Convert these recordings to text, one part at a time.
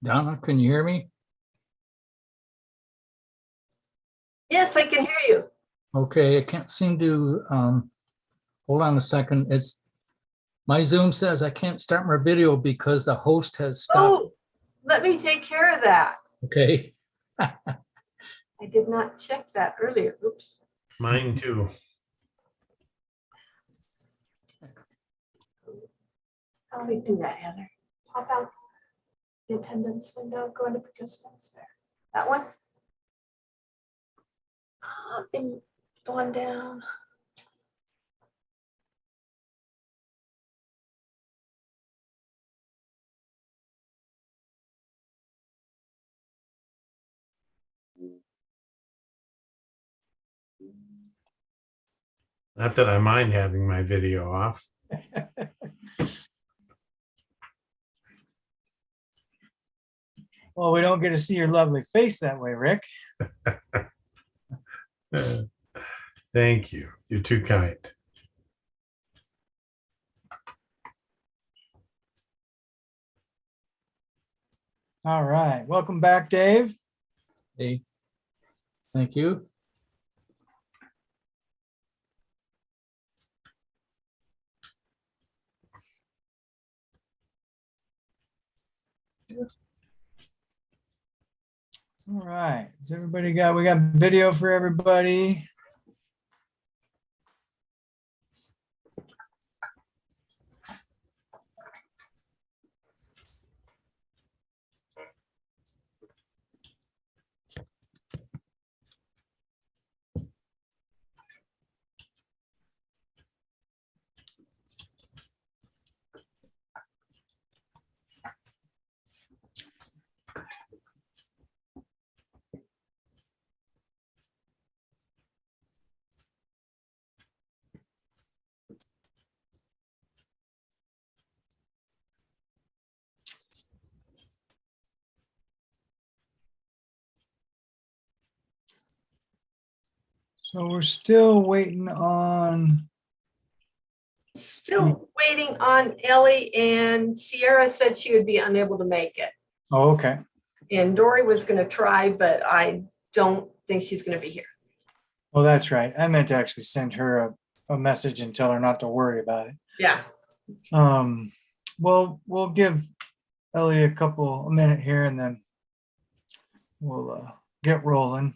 Donna, can you hear me? Yes, I can hear you. Okay, I can't seem to, hold on a second. My Zoom says I can't start my video because the host has stopped. Oh, let me take care of that. Okay, I did not check that earlier. Oops. Mine too. How do we do that, Heather? Pop out the attendance window, go into participants there. That one? And the one down. Not that I mind having my video off. Well, we don't get to see your lovely face that way, Rick. Thank you. You're too kind. All right. Welcome back, Dave. hey, thank you. All right. Has everybody we got video for everybody? So we're still waiting on. Still waiting on Ellie, and Sierra said she would be unable to make it. Oh, okay. And Dory was going to try, but I don't think she's going to be here. Well, that's right. I meant to actually send her a message and tell her not to worry about it. Yeah. Well, we'll give Ellie a minute here and then we'll get rolling.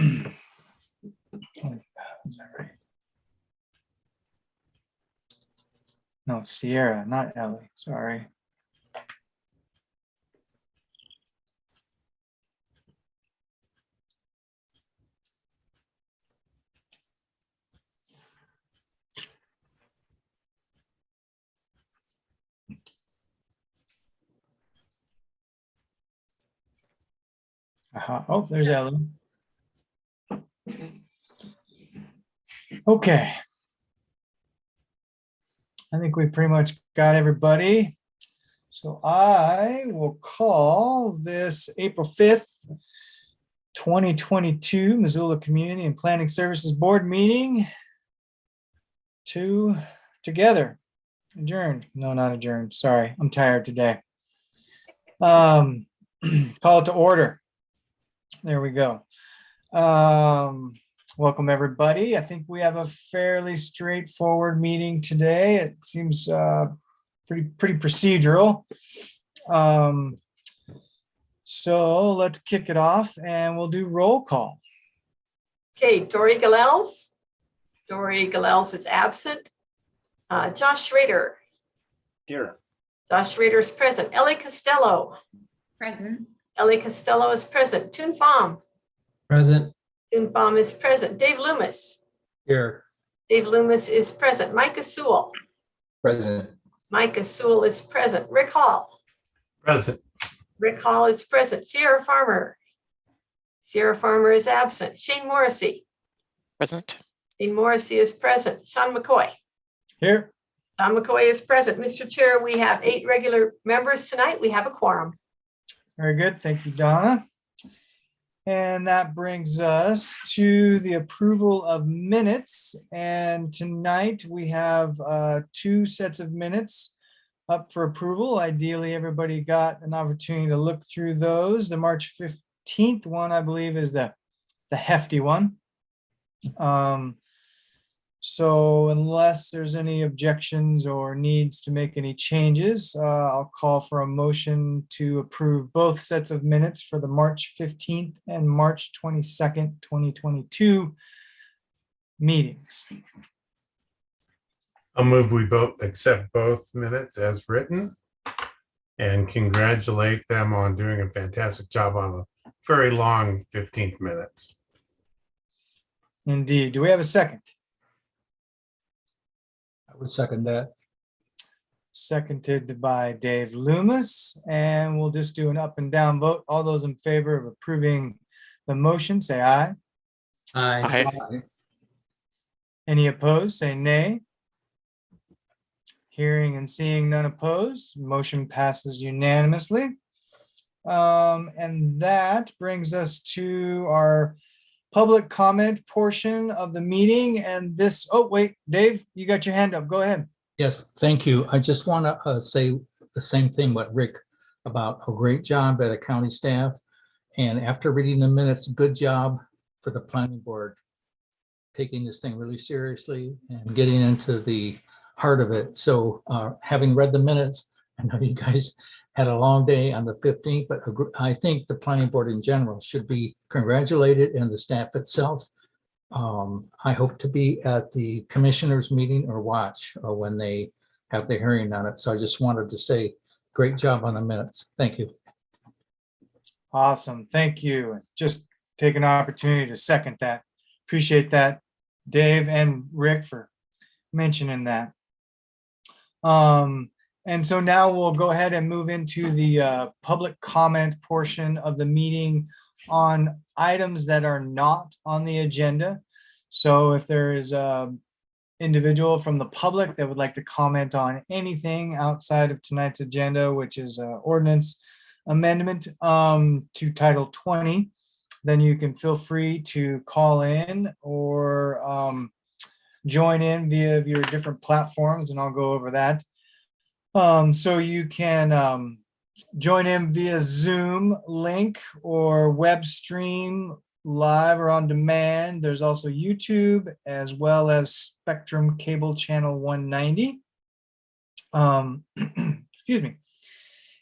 Is that right? No, Sierra, not Ellie. Sorry. Oh, there's Ellie. Okay. I think we pretty much got everybody. So I will call this April 5th, 2022 Missoula Community and Planning Services Board meeting together. Adjourned. No, not adjourned. Sorry, I'm tired today. Call it to order. There we go. Welcome, everybody. I think we have a fairly straightforward meeting today. It seems pretty procedural. So let's kick it off and we'll do roll call. Okay, Dory Galels. Dory Galels is absent. Josh Schrader. Here. Josh Schrader is present. Ellie Costello. Present. Ellie Costello is present. Toon Pham. Present. Toon Pham is present. Dave Loomis. Here, Dave Loomis is present. Micah Sewell. Present. Micah Sewell is present. Rick Hall. Present. Rick Hall is present. Sierra Farmer. Sierra Farmer is absent. Shane Morrissey. Present. Shane Morrissey is present. Sean McCoy. Here. Sean McCoy is present. Mr. Chair, we have 8 regular members tonight. We have a quorum. Very good. Thank you, Donna. And that brings us to the approval of minutes. And tonight we have 2 sets of minutes up for approval. Ideally, everybody got an opportunity to look through those. The March 15th one, I believe, is the hefty one. So unless there's any objections or needs to make any changes, I'll call for a motion to approve both sets of minutes for the March 15th and March 22nd, 2022 meetings. I'll move we both accept both minutes as written and congratulate them on doing a fantastic job on a very long 15 minutes. Indeed. Do we have a second? I would second that. Seconded by Dave Loomis, and we'll just do an up and down vote. All those in favor of approving the motion, say aye. Aye. Aye. Any opposed, say nay. Hearing and seeing none opposed, motion passes unanimously. And that brings us to our public comment portion of the meeting. And this, oh, wait, Dave, you got your hand up. Go ahead. Yes, thank you. I just want to say the same thing what Rick about a great job by the county staff. And after reading the minutes, good job for the planning board, taking this thing really seriously and getting into the heart of it. So having read the minutes, I know you guys had a long day on the 15th, but I think the planning board in general should be congratulated and the staff itself. I hope to be at the commissioners meeting or watch when they have the hearing on it. So I just wanted to say, great job on the minutes. Thank you. Awesome. Thank you. Just take an opportunity to second that. Appreciate that, Dave and Rick, for mentioning that. And so now we'll go ahead and move into the public comment portion of the meeting on items that are not on the agenda. So if there is an individual from the public that would like to comment on anything outside of tonight's agenda, which is ordinance amendment to Title 20, then you can feel free to call in or join in via your different platforms, and I'll go over that. So you can join in via Zoom link or web stream live or on demand. There's also YouTube as well as Spectrum Cable Channel 190. Excuse me.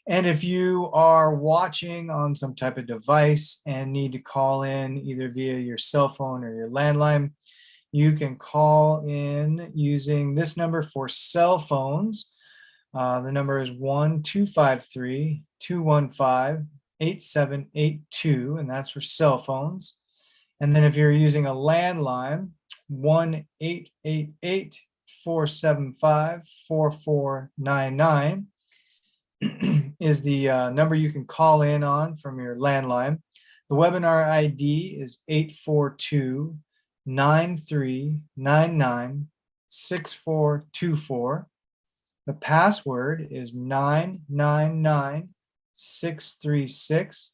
And if you are watching on some type of device and need to call in either via your cell phone or your landline, you can call in using this number for cell phones. The number is 1-253-215-8782, and that's for cell phones. And then if you're using a landline, 1-888-475-4499 is the number you can call in on from your landline. The webinar ID is 842-9399-6424. The password is 999636.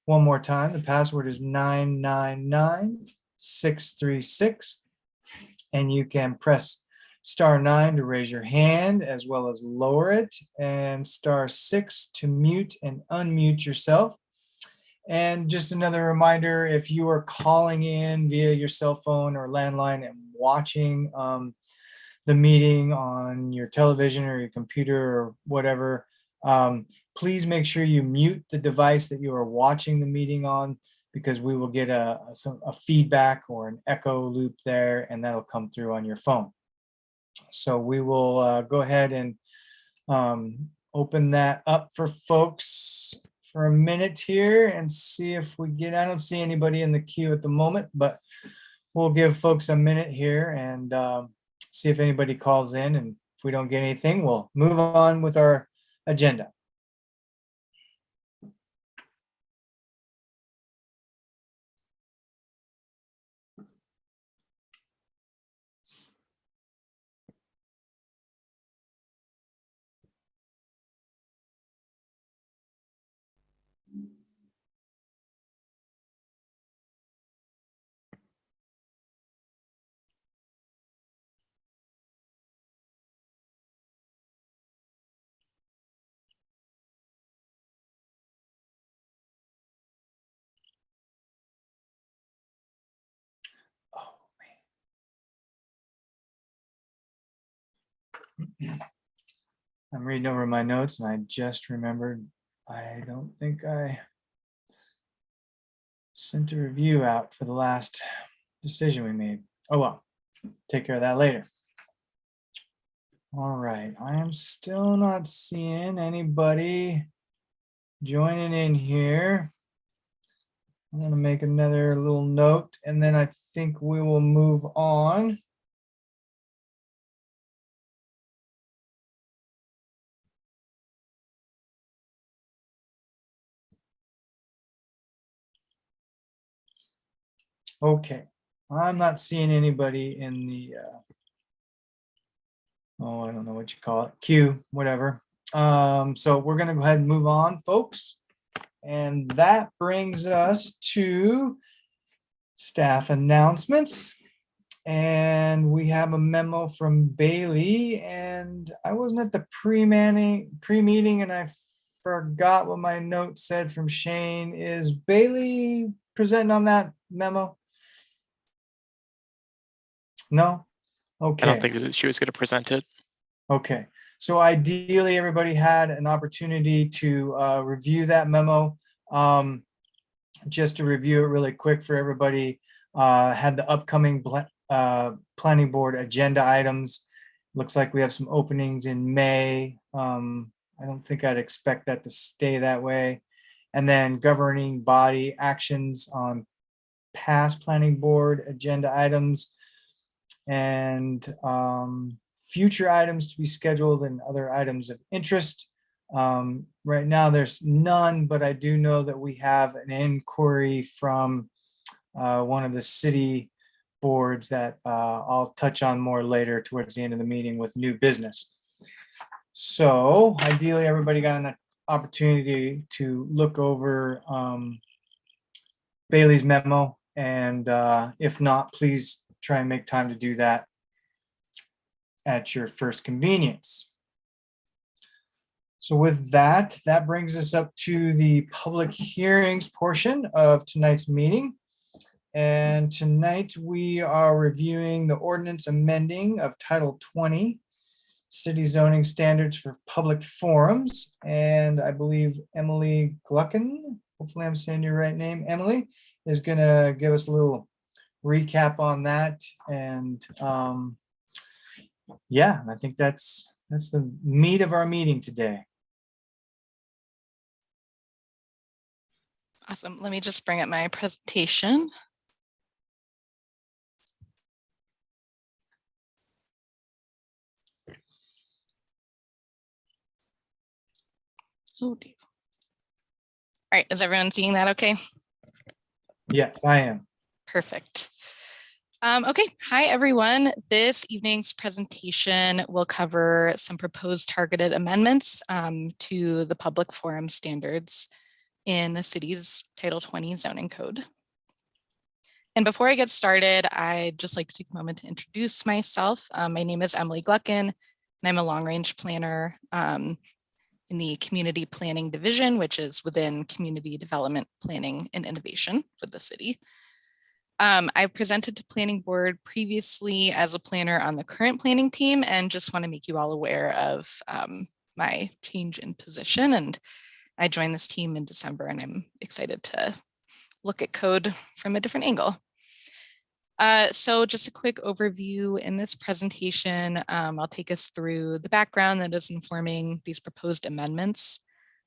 One more time, the password is 999636. And you can press *9 to raise your hand as well as lower it, and *6 to mute and unmute yourself. And just another reminder, if you are calling in via your cell phone or landline and watching the meeting on your television or your computer or whatever, please make sure you mute the device that you are watching the meeting on, because we will get a feedback or an echo loop there, and that'll come through on your phone. So we will go ahead and open that up for folks for a minute here and see if we get, I don't see anybody in the queue at the moment, but we'll give folks a minute here and see if anybody calls in. And if we don't get anything, we'll move on with our agenda. I'm reading over my notes and I just remembered, I don't think I sent a review out for the last decision we made. Oh, well, take care of that later. All right, I am still not seeing anybody joining in here. I'm gonna make another little note and then I think we will move on. Okay, I'm not seeing anybody in the, oh, I don't know what you call it, queue, whatever. So we're gonna go ahead and move on, folks. And that brings us to staff announcements. And we have a memo from Bailey, and I wasn't at the pre-meeting and I forgot what my note said from Shane. Is Bailey presenting on that memo? No? Okay. I don't think that she was going to present it. Okay, so ideally, everybody had an opportunity to review that memo. Just to review it really quick for everybody, had the upcoming planning board agenda items. Looks like we have some openings in May. I don't think I'd expect that to stay that way. And then governing body actions on past planning board agenda items and future items to be scheduled and other items of interest. Right now there's none, but I do know that we have an inquiry from one of the city boards that I'll touch on more later towards the end of the meeting with new business. So ideally everybody got an opportunity to look over Bailey's memo, and if not, please try and make time to do that at your first convenience. So with that, that brings us up to the public hearings portion of tonight's meeting. And tonight we are reviewing the ordinance amending of Title 20, City Zoning Standards for Public Forums. And I believe Emily Glucken, hopefully I'm saying your right name, Emily, is gonna give us a little recap on that. And yeah, I think that's the meat of our meeting today. Awesome. Let me just bring up my presentation. Oh, geez. All right, is everyone seeing that okay? Yes, I am. Perfect. Okay, hi everyone. This evening's presentation will cover some proposed targeted amendments to the public forum standards in the city's Title 20 zoning code. And before I get started, I'd just like to take a moment to introduce myself. My name is Emily Glucken, and I'm a long-range planner in the Community Planning Division, which is within Community Development Planning and Innovation for the city. I've presented to Planning Board previously as a planner on the current planning team, and just want to make you all aware of my change in position. And I joined this team in December, and I'm excited to look at code from a different angle. So just a quick overview in this presentation. I'll take us through the background that is informing these proposed amendments,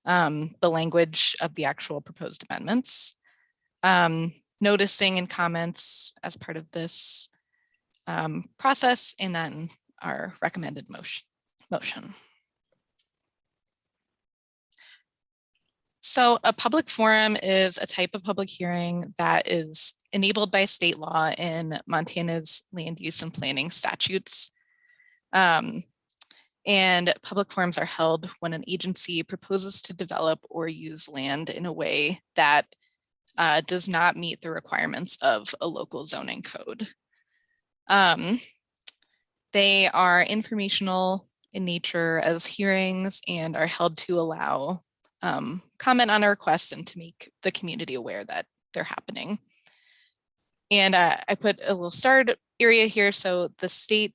the language of the actual proposed amendments, noticing and comments as part of this process, and then our recommended motion. So a public forum is a type of public hearing that is enabled by state law in Montana's land use and planning statutes. And public forums are held when an agency proposes to develop or use land in a way that does not meet the requirements of a local zoning code. They are informational in nature as hearings and are held to allow comment on a request and to make the community aware that they're happening. And I put a little starred area here. So the state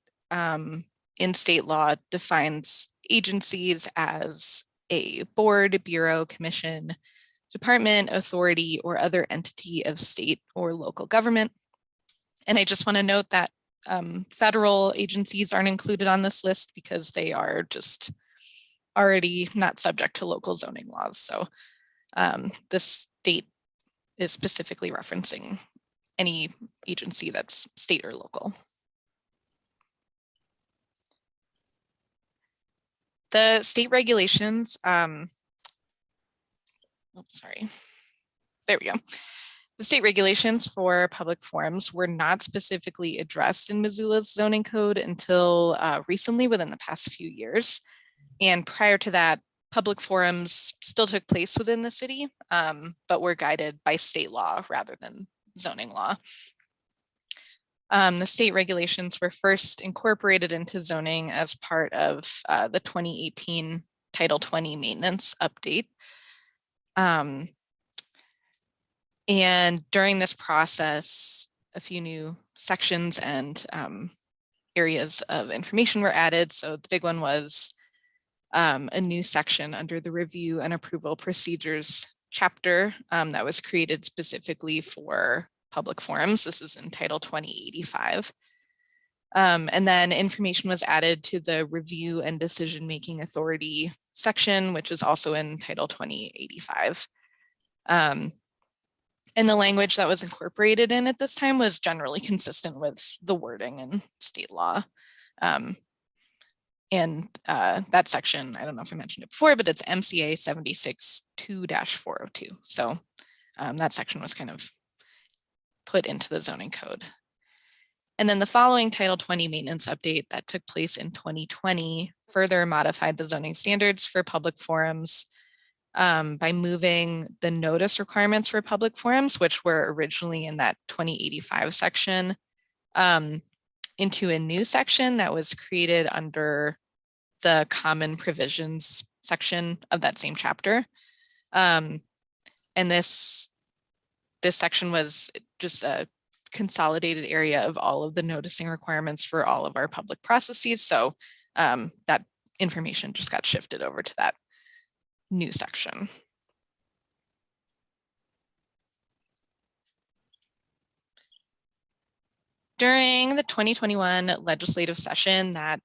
in state law defines agencies as a board, bureau, commission, department, authority, or other entity of state or local government. And I just want to note that federal agencies aren't included on this list because they are just already not subject to local zoning laws. So the state is specifically referencing any agency that's state or local. The state regulations, sorry, there we go. The state regulations for public forums were not specifically addressed in Missoula's zoning code until recently, within the past few years. And prior to that, public forums still took place within the city, but were guided by state law rather than zoning law. The state regulations were first incorporated into zoning as part of the 2018 Title 20 maintenance update. And during this process, a few new sections and areas of information were added. So the big one was a new section under the review and approval procedures chapter that was created specifically for public forums. This is in Title 2085. And then information was added to the review and decision-making authority section, which is also in Title 2085. And the language that was incorporated in at this time was generally consistent with the wording in state law. And that section, I don't know if I mentioned it before, but it's MCA 76-2-402. So that section was kind of put into the zoning code. And then the following Title 20 maintenance update that took place in 2020 further modified the zoning standards for public forums by moving the notice requirements for public forums, which were originally in that 2085 section, into a new section that was created under the common provisions section of that same chapter. And this section was just a consolidated area of all of the noticing requirements for all of our public processes. So that information just got shifted over to that new section. During the 2021 legislative session that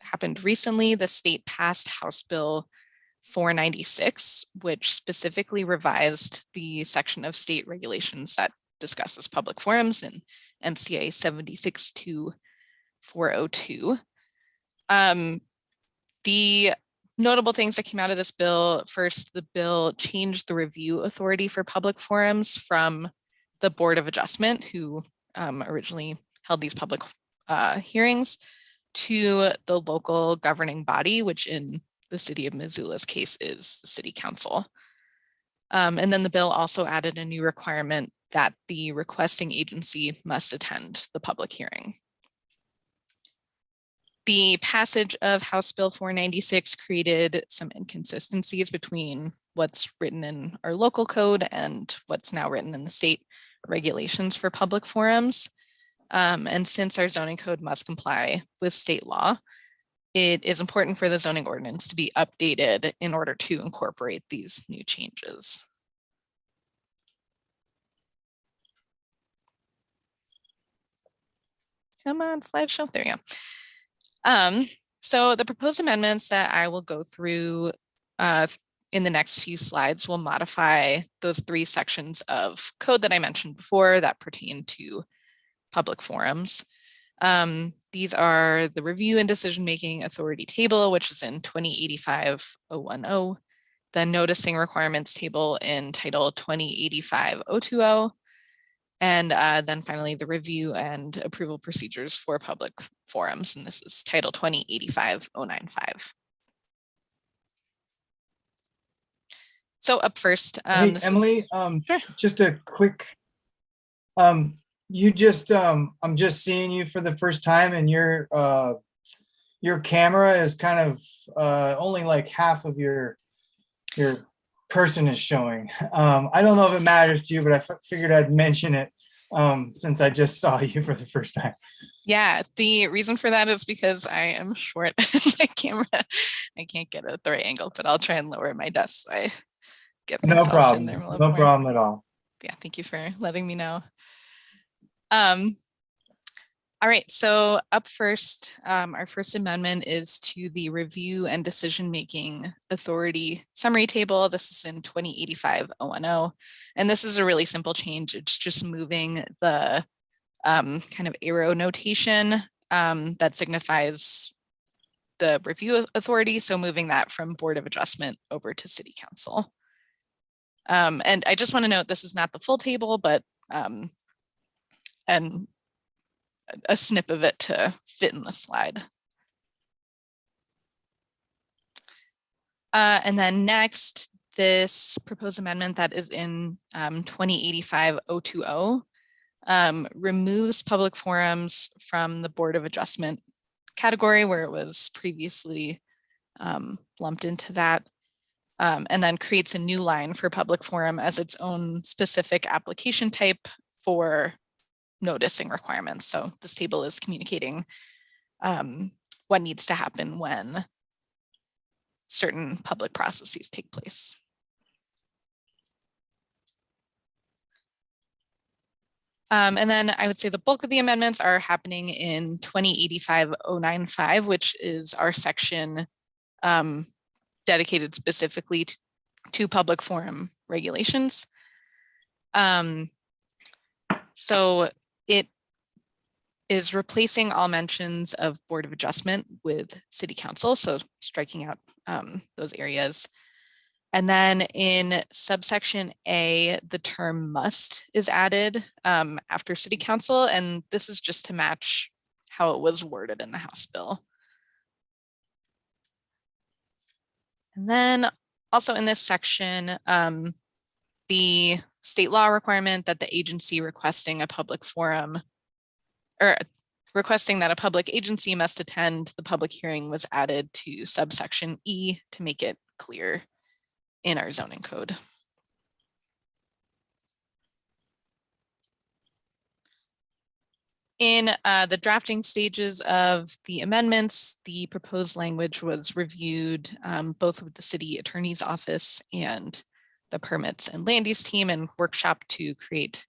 happened recently, the state passed House Bill 496, which specifically revised the section of state regulations that discusses public forums in MCA 76-402. The notable things that came out of this bill: first, the bill changed the review authority for public forums from the Board of Adjustment, who originally held these public hearings, to the local governing body, which in the city of Missoula's case is the City Council. And then the bill also added a new requirement that the requesting agency must attend the public hearing. The passage of House Bill 496 created some inconsistencies between what's written in our local code and what's now written in the state regulations for public forums. And since our zoning code must comply with state law, it is important for the zoning ordinance to be updated in order to incorporate these new changes. Come on, slideshow, there you go. So the proposed amendments that I will go through in the next few slides will modify those three sections of code that I mentioned before that pertain to public forums. These are the review and decision-making authority table, which is in 2085-010, the noticing requirements table in Title 2085-020, and then finally the review and approval procedures for public forums, and this is Title 2085-095. So up first, Hey, Emily, Sure. just a quick, you just, I'm just seeing you for the first time, and your camera is kind of only like half of your person is showing. I don't know if it matters to you, but I figured I'd mention it since I just saw you for the first time. Yeah, the reason for that is because I am short on my camera. I can't get it at the right angle, but I'll try and lower my desk so I get No myself in problem. there a little No more. problem at all. Yeah, thank you for letting me know. All right, so up first, our first amendment is to the review and decision-making authority summary table. This is in 2085-010, and this is a really simple change. It's just moving the kind of arrow notation that signifies the review authority. So moving that from Board of Adjustment over to City Council. And I just want to note, this is not the full table, but and a snip of it to fit in the slide. And then next, this proposed amendment that is in 2085-020 removes public forums from the Board of Adjustment category where it was previously lumped into that, and then creates a new line for public forum as its own specific application type for noticing requirements. So this table is communicating what needs to happen when certain public processes take place. And then I would say the bulk of the amendments are happening in 2085-095, which is our section dedicated specifically to public forum regulations. So it is replacing all mentions of Board of Adjustment with City Council, so striking out those areas. And then in subsection A, the term must is added after City Council, and this is just to match how it was worded in the House bill. And then also in this section, the state law requirement that the agency requesting a public forum or requesting that a public agency must attend the public hearing was added to subsection E to make it clear in our zoning code. In the drafting stages of the amendments, the proposed language was reviewed both with the city attorney's office and the permits and land use team, and workshop to create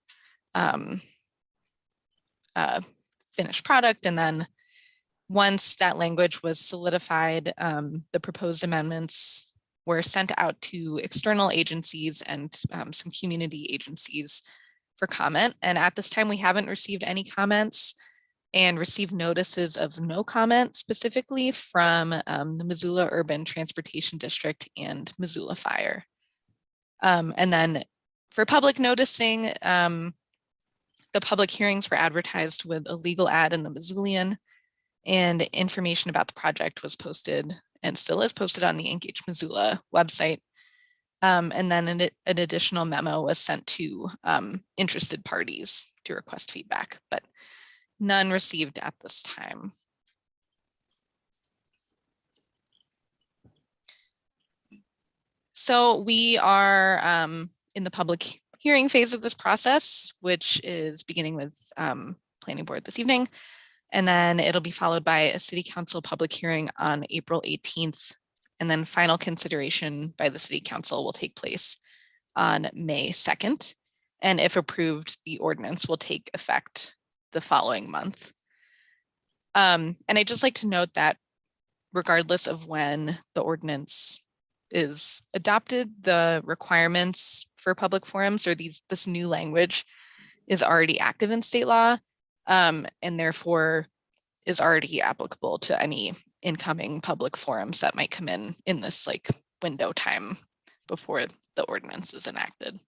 finished product. And then once that language was solidified, the proposed amendments were sent out to external agencies and some community agencies for comment. And at this time, we haven't received any comments and received notices of no comment specifically from the Missoula Urban Transportation District and Missoula Fire. And then for public noticing, the public hearings were advertised with a legal ad in the Missoulian, and information about the project was posted and still is posted on the Engage Missoula website. And then an additional memo was sent to interested parties to request feedback, but none received at this time. So we are in the public hearing phase of this process, which is beginning with Planning Board this evening. And then it'll be followed by a City Council public hearing on April 18th. And then final consideration by the City Council will take place on May 2nd. And if approved, the ordinance will take effect the following month. And I'd just like to note that regardless of when the ordinance is adopted, the requirements for public forums or this new language is already active in state law, and therefore is already applicable to any incoming public forums that might come in this like window time before the ordinance is enacted.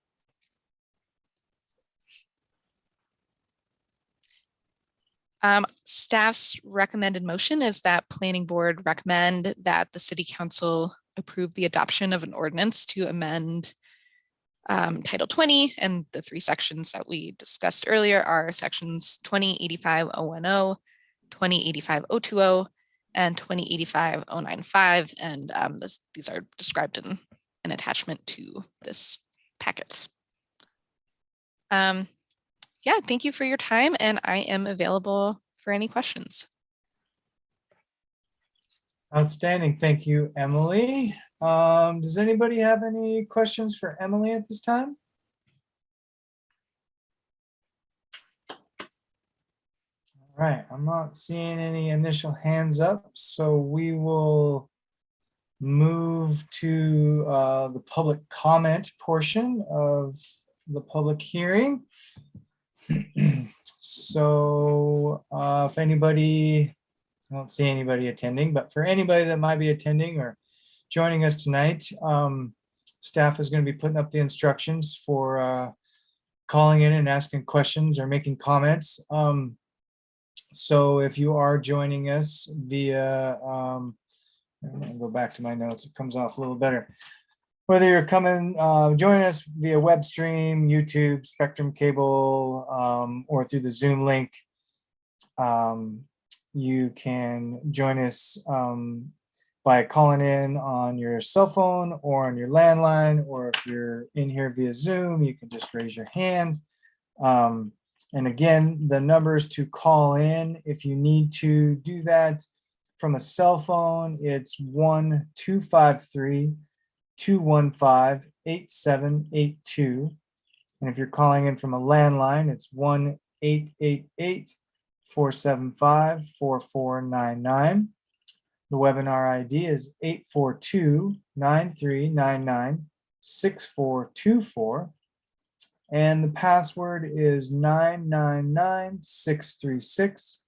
Staff's recommended motion is that Planning Board recommend that the City Council approve the adoption of an ordinance to amend Title 20, and the three sections that we discussed earlier are sections 2085-010, 2085-020, and 2085-095, and these are described in an attachment to this packet. yeah, thank you for your time, and I am available for any questions. Outstanding. Thank you, Emily. Does anybody have any questions for Emily at this time? All right, I'm not seeing any initial hands up, so we will move to the public comment portion of the public hearing. So if anybody, I don't see anybody attending, but for anybody that might be attending or joining us tonight, staff is going to be putting up the instructions for calling in and asking questions or making comments. So if you are joining us via, I'm gonna go back to my notes, it comes off a little better. Whether you're coming, joining us via web stream, YouTube, Spectrum Cable, or through the Zoom link, you can join us by calling in on your cell phone or on your landline, or if you're in here via Zoom, you can just raise your hand. And again, the numbers to call in, if you need to do that from a cell phone, it's 1-253-215-8782. And if you're calling in from a landline, it's 1-888-475-4499. The webinar ID is 842-9399-6424. And the password is 999636.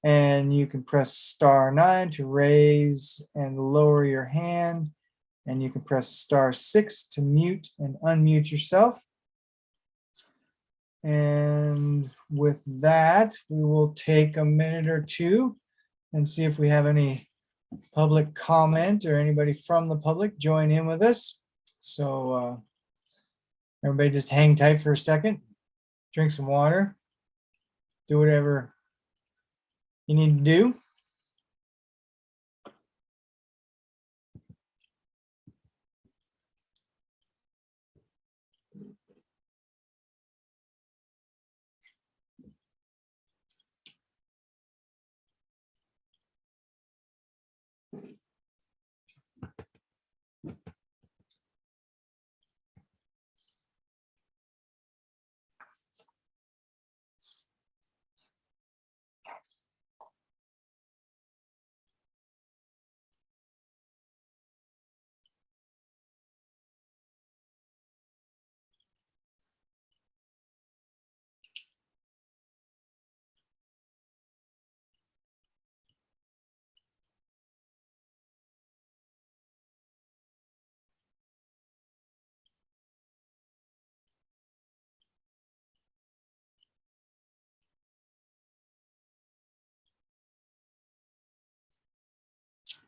And you can press *9 to raise and lower your hand. And you can press *6 to mute and unmute yourself. And with that, we will take a minute or two and see if we have any public comment or anybody from the public join in with us. So everybody just hang tight for a second, drink some water, do whatever you need to do.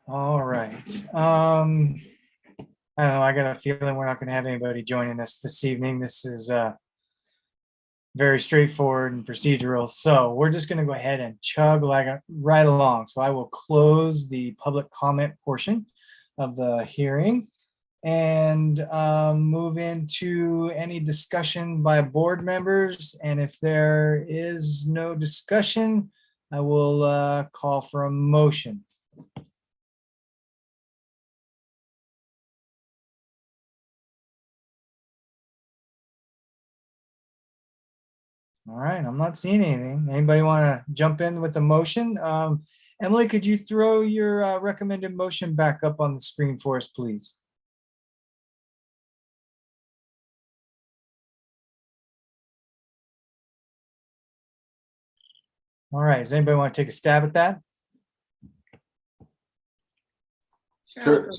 All right. I don't know. I got a feeling we're not going to have anybody joining us this evening. This is very straightforward and procedural. So we're just going to go ahead and chug right along. So I will close the public comment portion of the hearing and move into any discussion by board members. And if there is no discussion, I will call for a motion. All right, I'm not seeing anything. Anybody want to jump in with a motion? Emily, could you throw your recommended motion back up on the screen for us, please? All right, does anybody want to take a stab at that? Sure.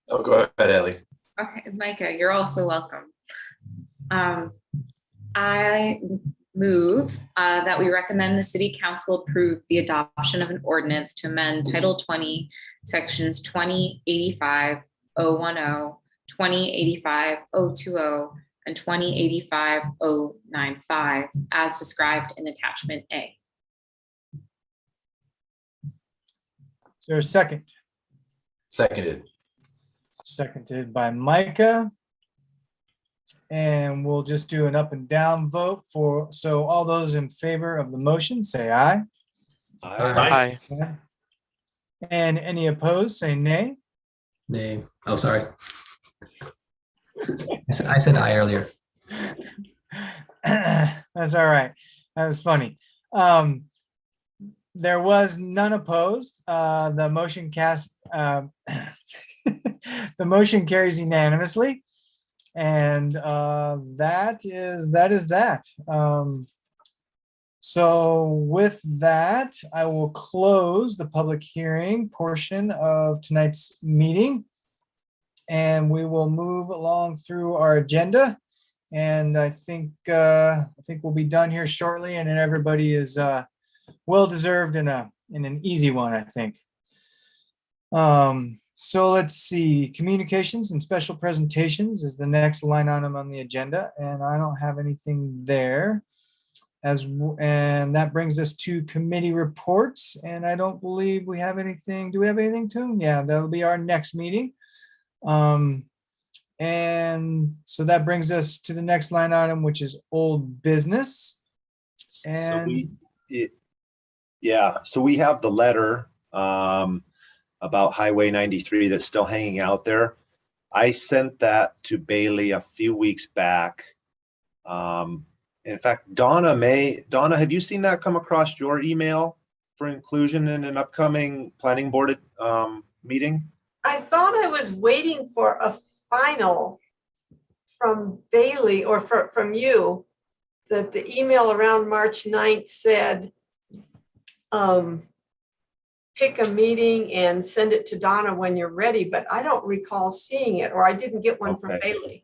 Oh, go ahead, Ellie. Okay, Micah, you're also welcome. I move that we recommend the City Council approve the adoption of an ordinance to amend Title 20, Sections 2085-010, 2085-020, and 2085-095 as described in Attachment A. Is there a second? Seconded. Seconded by Micah. And we'll just do an up and down vote so all those in favor of the motion, say aye. Aye. And any opposed, say nay. Nay. Oh, sorry. I said aye earlier. That's all right. That was funny. There was none opposed. The motion the motion carries unanimously. And that is that. So with that, I will close the public hearing portion of tonight's meeting. And we will move along through our agenda. And I think we'll be done here shortly, and then everybody is well deserved in an easy one, I think. So let's see, communications and special presentations is the next line item on the agenda, and I don't have anything there. And that brings us to committee reports, and I don't believe we have anything. Do we have anything, Toon? Yeah, that'll be our next meeting. And so that brings us to the next line item, which is old business. And So we have the letter about Highway 93 that's still hanging out there. I sent that to Bailey a few weeks back. In fact, Donna, have you seen that come across your email for inclusion in an upcoming planning board meeting? I thought I was waiting for a final from Bailey or from you, that the email around March 9th said, pick a meeting and send it to Donna when you're ready, but I don't recall seeing it, or I didn't get one from Bailey.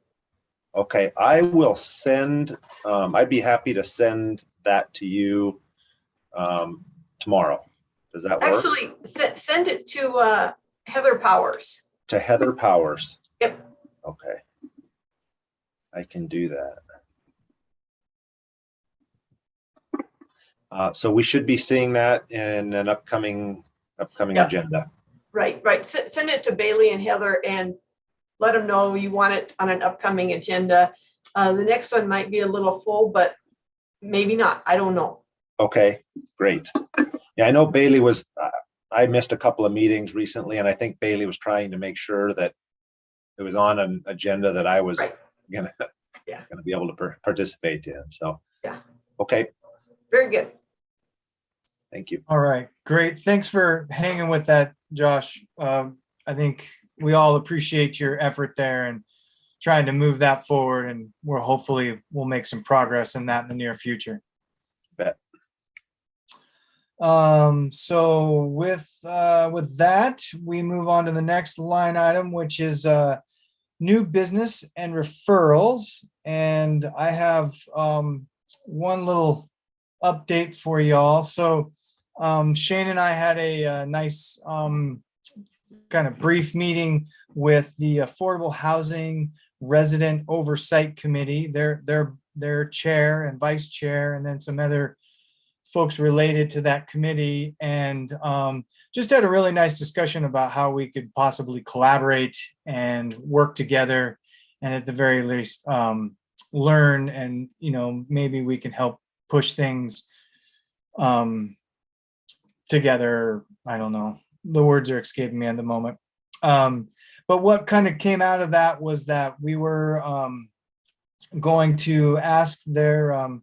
Okay, I will send, I'd be happy to send that to you tomorrow. Does that work? Actually, send it to Heather Powers. To Heather Powers. Yep. Okay. I can do that. So we should be seeing that in an upcoming Yep. agenda. Right. Send it to Bailey and Heather and let them know you want it on an upcoming agenda. The next one might be a little full, but maybe not. I don't know. Okay, great. Yeah, I know Bailey was, I missed a couple of meetings recently, and I think Bailey was trying to make sure that it was on an agenda that I was gonna be able to participate in. So, yeah. Okay. Very good. Thank you. all right, great. Thanks for hanging with that, Josh. I think we all appreciate your effort there and trying to move that forward, and we'll make some progress in that in the near future. Bet. So with that, we move on to the next line item, which is new business and referrals. And I have one little update for y'all. So Shane and I had a nice kind of brief meeting with the Affordable Housing Resident Oversight Committee, their chair and vice chair, and then some other folks related to that committee, and just had a really nice discussion about how we could possibly collaborate and work together, and at the very least learn, and maybe we can help push things together. I don't know, the words are escaping me at the moment. But what kind of came out of that was that we were going to ask their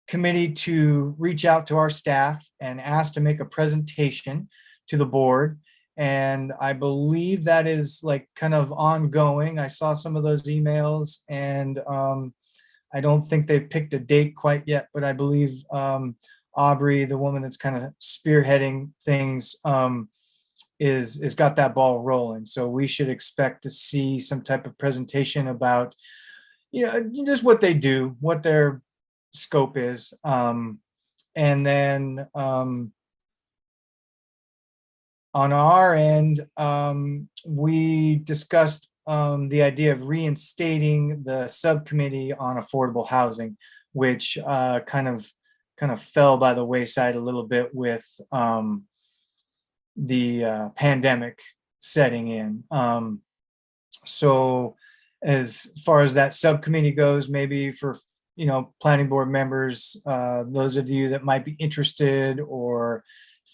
committee to reach out to our staff and ask to make a presentation to the board. And I believe that is like kind of ongoing. I saw some of those emails, and I don't think they've picked a date quite yet, but I believe Aubrey, the woman that's kind of spearheading things, is got that ball rolling. So we should expect to see some type of presentation about, just what they do, what their scope is. And then on our end, we discussed the idea of reinstating the subcommittee on affordable housing, which kind of fell by the wayside a little bit with the pandemic setting in. So as far as that subcommittee goes, maybe for, planning board members, those of you that might be interested or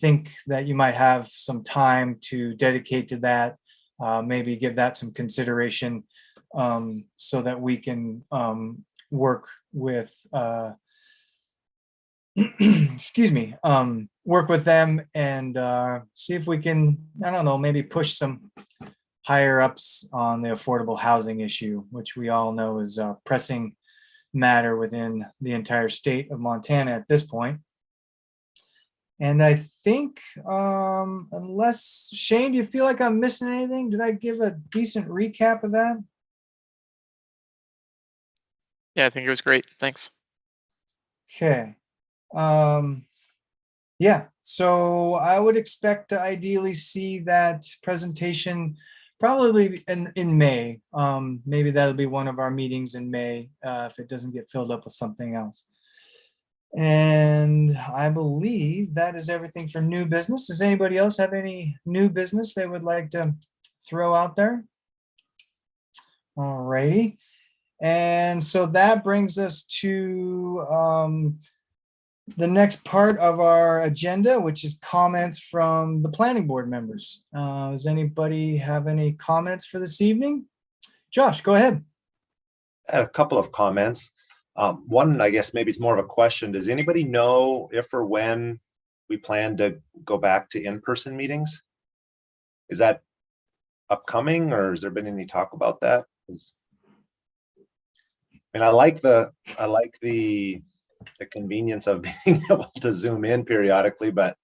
think that you might have some time to dedicate to that, maybe give that some consideration, so that we can work with, excuse me, work with them and see if we can, I don't know, maybe push some higher ups on the affordable housing issue, which we all know is a pressing matter within the entire state of Montana at this point. And I think, unless, Shane, do you feel like I'm missing anything? Did I give a decent recap of that? Yeah, I think it was great. Thanks. Okay. Yeah, so I would expect to ideally see that presentation probably in May. Maybe that'll be one of our meetings in May, if it doesn't get filled up with something else. And I believe that is everything for new business. Does anybody else have any new business they would like to throw out there? All righty. And so that brings us to the next part of our agenda, which is comments from the planning board members. Does anybody have any comments for this evening? Josh, go ahead. I had a couple of comments. One, I guess maybe it's more of a question. Does anybody know if or when we plan to go back to in-person meetings? Is that upcoming, or has there been any talk about that? I like the convenience of being able to zoom in periodically, but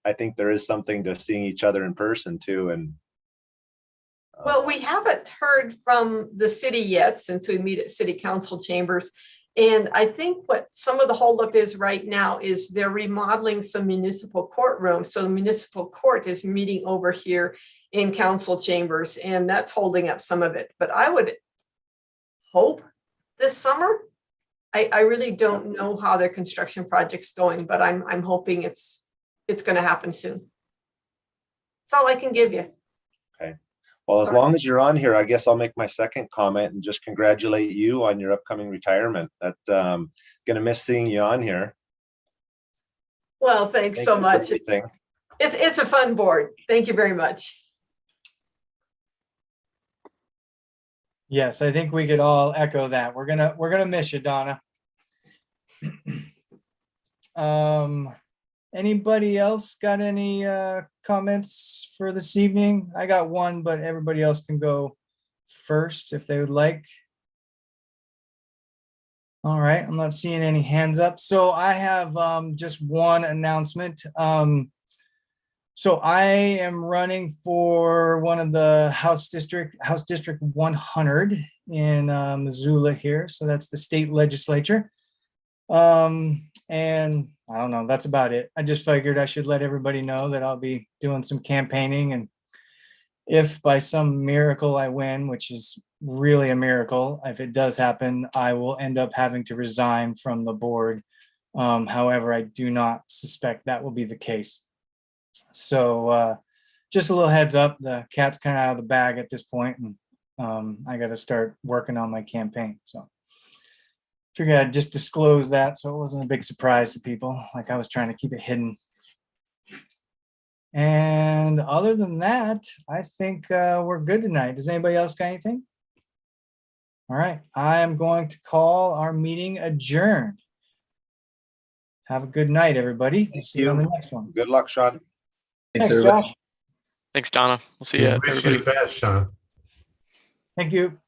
I think there is something to seeing each other in person too. And Well, we haven't heard from the city yet since we meet at city council chambers. And I think what some of the holdup is right now is they're remodeling some municipal courtrooms. So the municipal court is meeting over here in council chambers, and that's holding up some of it. But I would hope this summer. I really don't know how their construction project's going, but I'm hoping it's going to happen soon. That's all I can give you. okay. Well, as long as you're on here, I guess I'll make my second comment and just congratulate you on your upcoming retirement. That gonna miss seeing you on here. Well, thanks so much. It's a fun board. Thank you very much. Yes, I think we could all echo that. We're gonna miss you, Donna. Anybody else got any comments for this evening? I got one, but everybody else can go first if they would like. All right, I'm not seeing any hands up. So I have just one announcement. So I am running for one of the House District 100 in Missoula here. So that's the state legislature. And I don't know, that's about it. I just figured I should let everybody know that I'll be doing some campaigning, and if by some miracle I win, which is really a miracle, if it does happen, I will end up having to resign from the board. However, I do not suspect that will be the case. So just a little heads up, the cat's kind of out of the bag at this point, and I got to start working on my campaign. So figured I'd just disclose that so it wasn't a big surprise to people, like I was trying to keep it hidden. And other than that, I think we're good tonight. Does anybody else got anything? All right, I am going to call our meeting adjourned. Have a good night, everybody. We'll see you on the next one. Good luck, Sean. Thanks, Thanks, everybody. Josh. Thanks, Donna. We'll see you, Wish you everybody. the best, Sean. Thank you.